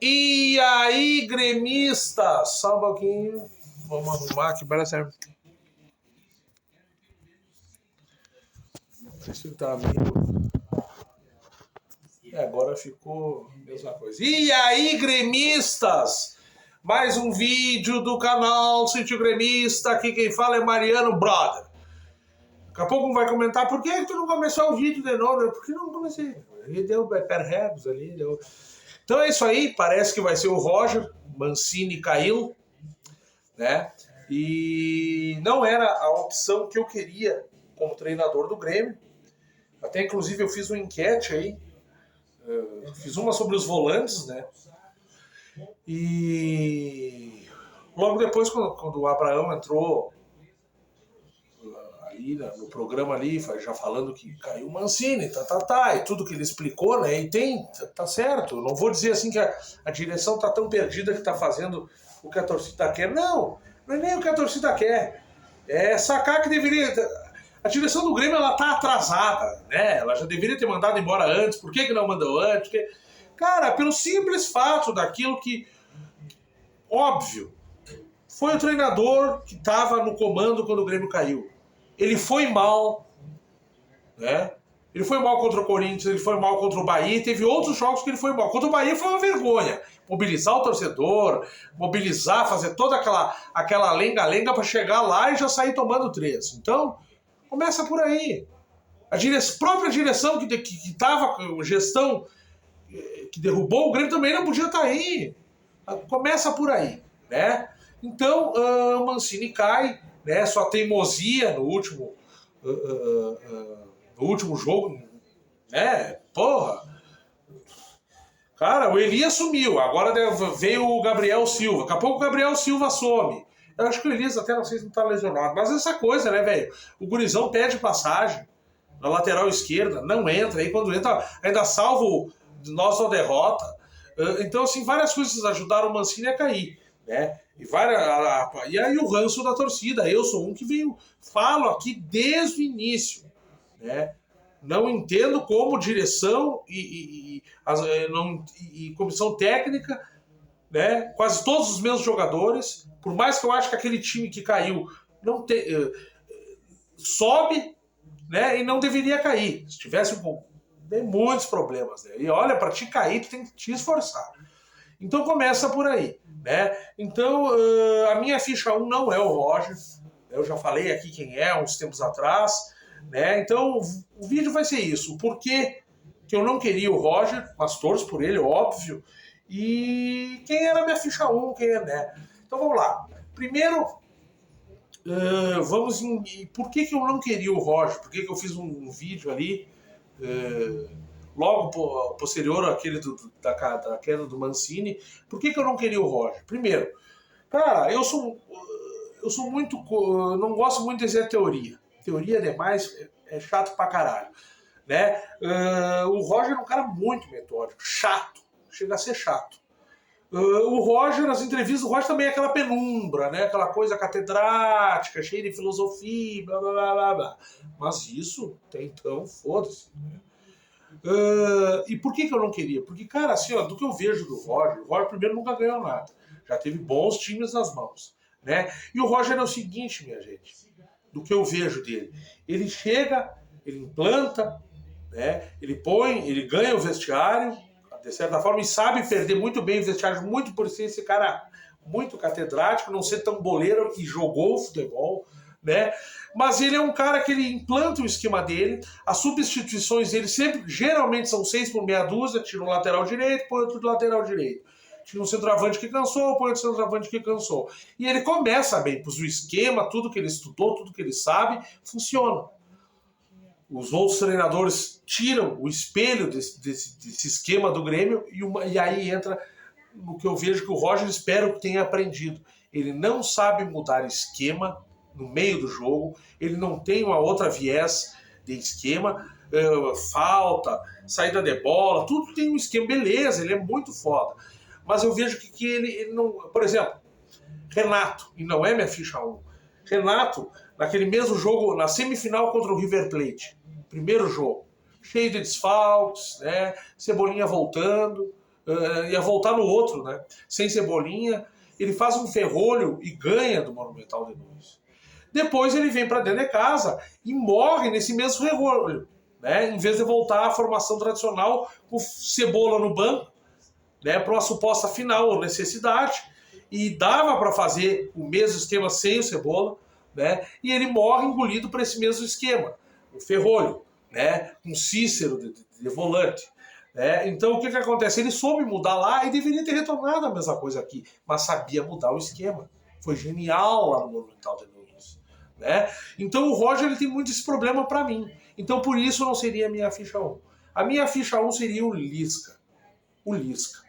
E aí, gremista? Só um pouquinho. Vamos arrumar aqui para ser. Isso tá meio. Agora ficou a mesma coisa. E aí, gremistas? Mais um vídeo do canal Sítio Gremista. Aqui quem fala é Mariano Brother. Daqui a pouco vai comentar por que tu não começou o vídeo de novo. Por que não comecei? Ele deu perrebs ali, deu. Então é isso aí, parece que vai ser o Roger, Mancini caiu, né? E não era a opção que eu queria como treinador do Grêmio. Até inclusive eu fiz uma enquete aí, fiz uma sobre os volantes, né? E logo depois, quando o Abraão entrou ali no programa ali, já falando que caiu o Mancini, e tudo que ele explicou, né? E tá certo. Não vou dizer assim que a direção tá tão perdida que tá fazendo o que a torcida quer. Não é nem o que a torcida quer. É sacar que deveria. A direção do Grêmio, ela tá atrasada, né? Ela já deveria ter mandado embora antes. Por que não mandou antes? Porque, cara, pelo simples fato daquilo que, óbvio, foi o treinador que estava no comando quando o Grêmio caiu. Ele foi mal, né? Ele foi mal contra o Corinthians, ele foi mal contra o Bahia, teve outros jogos que ele foi mal. Contra o Bahia foi uma vergonha. Mobilizar o torcedor, mobilizar, fazer toda aquela lenga-lenga para chegar lá e já sair tomando 3. Então, começa por aí. A própria direção que estava, gestão que derrubou o Grêmio também não podia estar aí. Começa por aí, né? Então, o Mancini cai, né? Sua teimosia no último jogo, né? Porra! Cara, o Elias sumiu, agora veio o Gabriel Silva, daqui a pouco o Gabriel Silva some. Eu acho que o Elias até não sei se não tá lesionado, mas essa coisa, né, velho? O gurizão pede passagem na lateral esquerda, não entra, aí quando entra ainda salva nossa derrota. Então, assim, várias coisas ajudaram o Mancini a cair, né? E aí o ranço da torcida, eu sou um que falo aqui desde o início, né? Não entendo como direção e comissão técnica, né? Quase todos os meus jogadores, por mais que eu acho que aquele time que caiu sobe, né? E não deveria cair. Se tivesse tem muitos problemas, né? E olha, para te cair, tu tem que te esforçar. Então começa por aí, né? Então a minha ficha 1 não é o Roger. Eu já falei aqui quem é uns tempos atrás, né? Então o vídeo vai ser isso. O porquê que eu não queria o Roger, mas torço por ele, óbvio. E quem era a minha ficha 1, quem é, né? Então vamos lá. Primeiro, por que eu não queria o Roger? Por que eu fiz um vídeo ali logo posterior àquele da queda do Mancini? Por que eu não queria o Roger? Primeiro, cara, eu sou muito... não gosto muito de dizer teoria. Teoria demais é chato pra caralho, né? O Roger é um cara muito metódico, chato, chega a ser chato. O Roger, as entrevistas do Roger também é aquela penumbra, né? Aquela coisa catedrática, cheia de filosofia, blá blá blá blá. Mas isso, até então, foda-se. Né? E por que eu não queria? Porque, cara, assim, ó, do que eu vejo do Roger, o Roger primeiro nunca ganhou nada. Já teve bons times nas mãos, né? E o Roger é o seguinte, minha gente, do que eu vejo dele. Ele chega, ele implanta, né? Ele ganha o vestiário, de certa forma, e sabe perder muito bem o vestiário, muito por ser esse cara muito catedrático, não ser tão boleiro e jogou futebol, né? Mas ele é um cara que ele implanta o esquema dele, as substituições dele geralmente são 6 por meia dúzia, tira um lateral direito, põe outro lateral direito. Tira um centroavante que cansou, põe outro centroavante que cansou. E ele começa bem, pois o esquema, tudo que ele estudou, tudo que ele sabe, funciona. Os outros treinadores tiram o espelho desse esquema do Grêmio e aí entra no que eu vejo que o Roger espero que tenha aprendido. Ele não sabe mudar esquema no meio do jogo, ele não tem uma outra viés de esquema, falta, saída de bola, tudo tem um esquema, beleza, ele é muito foda. Mas eu vejo que ele não... Por exemplo, Renato, e não é minha ficha 1, Renato, naquele mesmo jogo, na semifinal contra o River Plate, primeiro jogo, cheio de desfalques, né? Cebolinha voltando, ia voltar no outro, né? Sem Cebolinha, ele faz um ferrolho e ganha do Monumental de Nunes. Depois ele vem para dentro de casa e morre nesse mesmo ferrolho, né? Em vez de voltar à formação tradicional com Cebola no banco, né? Para uma suposta final ou necessidade, e dava para fazer o mesmo esquema sem o Cebola, né? E ele morre engolido por esse mesmo esquema, o ferrolho, né? Com Cícero de volante. Então o que acontece? Ele soube mudar lá e deveria ter retornado a mesma coisa aqui, mas sabia mudar o esquema. Foi genial lá no Monumental de Nunes. Então o Roger ele tem muito esse problema para mim. Então por isso não seria a minha ficha 1. A minha ficha 1 seria o Lisca. O Lisca.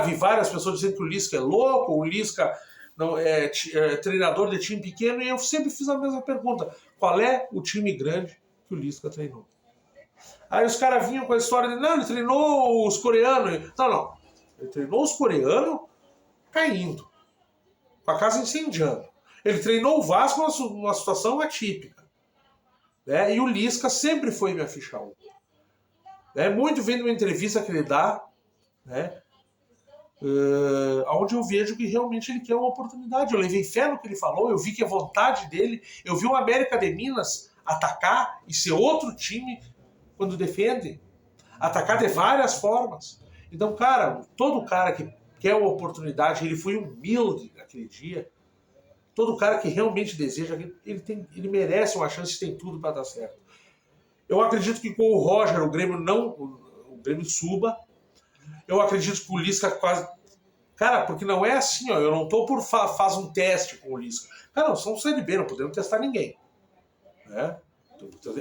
Vi várias pessoas dizendo que o Lisca é louco, o Lisca não é treinador de time pequeno, e eu sempre fiz a mesma pergunta. Qual é o time grande que o Lisca treinou? Aí os caras vinham com a história de, não, ele treinou os coreanos. Não. Ele treinou os coreanos caindo, com a casa incendiando. Ele treinou o Vasco numa situação atípica. E o Lisca sempre foi minha ficha 1. Muito vendo uma entrevista que ele dá, onde eu vejo que realmente ele quer uma oportunidade. Eu levei fé no que ele falou, eu vi que é vontade dele. Eu vi o América de Minas atacar e ser outro time quando defende, atacar de várias formas. Então, todo cara que quer uma oportunidade, ele foi humilde naquele dia, todo cara que realmente deseja, ele merece uma chance, tem tudo para dar certo. Eu acredito que com o Roger o Grêmio suba. Eu acredito que o Lisca quase... porque não é assim, eu não tô por faz um teste com o Lisca. Não, são Série B, não podemos testar ninguém.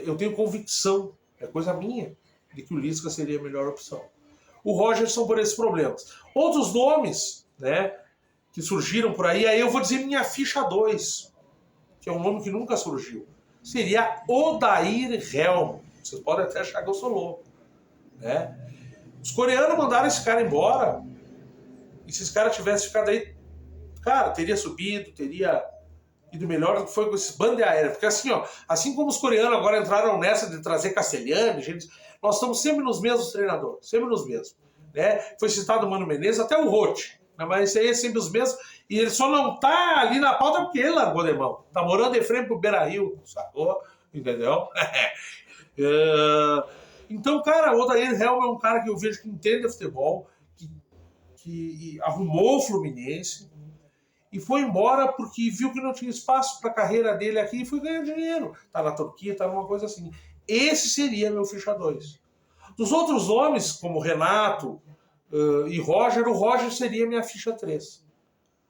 Eu tenho convicção, é coisa minha, de que o Lisca seria a melhor opção. O Roger são por esses problemas. Outros nomes, que surgiram por aí eu vou dizer minha ficha 2, que é um nome que nunca surgiu. Seria Odair Helm. Vocês podem até achar que eu sou louco. Os coreanos mandaram esse cara embora, e se esse cara tivesse ficado aí, teria subido, teria ido melhor do que foi com esses bandos aéreos. Porque assim como os coreanos agora entraram nessa de trazer Castelhano, gente, nós estamos sempre nos mesmos treinadores, sempre nos mesmos. Foi citado o Mano Menezes, até o Roth, mas esse aí é sempre os mesmos, e ele só não tá ali na pauta porque ele largou de mão. Tá morando de frente pro Beira-Rio, sacou? Entendeu? Então, o Odair Helm é um cara que eu vejo que entende futebol, que arrumou o Fluminense e foi embora porque viu que não tinha espaço para a carreira dele aqui e foi ganhar dinheiro. Tá na Turquia, tá numa coisa assim. Esse seria meu ficha 2. Dos outros nomes, como Renato e Roger, o Roger seria minha ficha 3.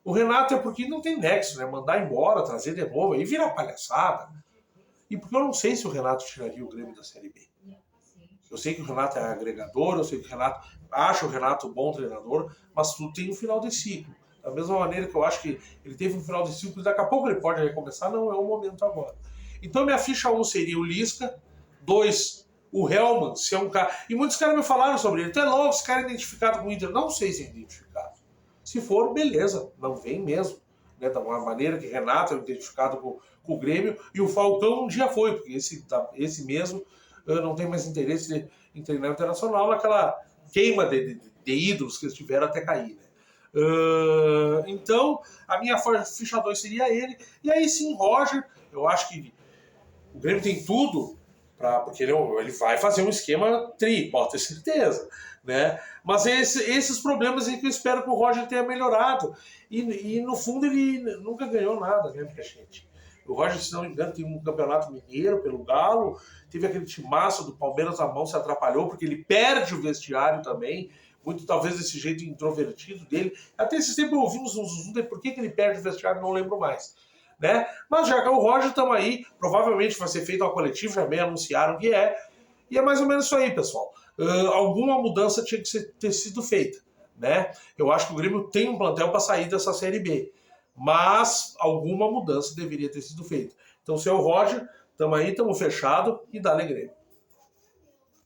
O Renato é porque não tem nexo, mandar embora, trazer de novo, aí vira palhaçada. E porque eu não sei se o Renato tiraria o Grêmio da Série B. Eu sei que o Renato é agregador, eu sei que o Renato... Acho o Renato um bom treinador, mas tudo tem um final de ciclo. Da mesma maneira que eu acho que ele teve um final de ciclo, daqui a pouco ele pode recomeçar, não é o momento agora. Então minha ficha 1 seria o Lisca, 2, o Helman, se é um cara... E muitos caras me falaram sobre ele, até logo esse cara é identificado com o Inter. Não sei se é identificado. Se for, beleza, não vem mesmo. Da maneira que Renato é identificado com o Grêmio, e o Falcão um dia foi, porque esse mesmo não tem mais interesse em treinar internacional naquela queima de ídolos que eles tiveram até cair. Então, a minha ficha 2 seria ele. E aí sim, Roger, eu acho que o Grêmio tem tudo, porque ele vai fazer um esquema pode ter certeza. Mas esses problemas aí que eu espero que o Roger tenha melhorado. E no fundo ele nunca ganhou nada, minha gente. O Roger, se não me engano, tem um campeonato mineiro pelo Galo, teve aquele timaço do Palmeiras à mão, se atrapalhou, porque ele perde o vestiário também, muito talvez desse jeito introvertido dele. Até esse tempo ouvimos um zoom de por que ele perde o vestiário, não lembro mais. Mas já que é o Roger, estamos aí, provavelmente vai ser feito uma coletiva, já bem anunciaram que é, e é mais ou menos isso aí, pessoal. Alguma mudança tinha que ter sido feita. Eu acho que o Grêmio tem um plantel para sair dessa Série B, mas alguma mudança deveria ter sido feita. Então, se é o Roger, estamos aí, estamos fechados e dá-lhe Grêmio.